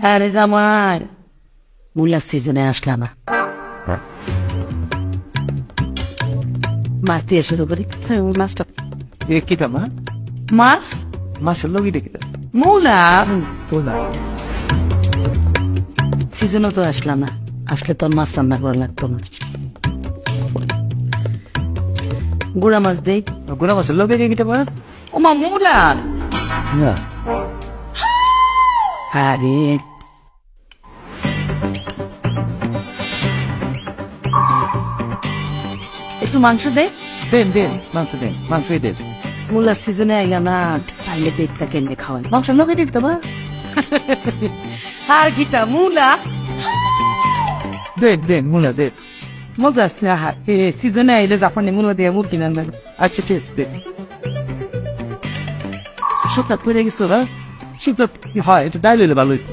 আরে জামাই মূলার সিজনে আসলা না, মাছ দিয়ে শুরু করি। মাছটা কিটা মা মাছ মাছের লগিটা কিটা মূলা তোলা সিজনও তো আসলা না, আসলে তোর মাছ রান্না করা লাগতো না। গুড়া মাছ দেই। গুড়া মাছের লগে কিটা মা ওমা মূলা। না আরে একটু মাংস দে। দেন দেন মাংস দেন মাংসই দেন মূলার সিজনে আইলা না, তাইলে পেটটা কেমনে খাওয়াই। মাংসের লগে দিতে মা আর কিটা মূলা দেন দেন মুলা দেন মজা আসছে। সিজনে আইলে জাপানি মূলা দিয়ে মুরগি রান্না করে। আচ্ছা টেস্ট দেন শুকাত পড়ে গেছো না? শুক্লা হয় একটু ডাইল হইলে ভালো হইতো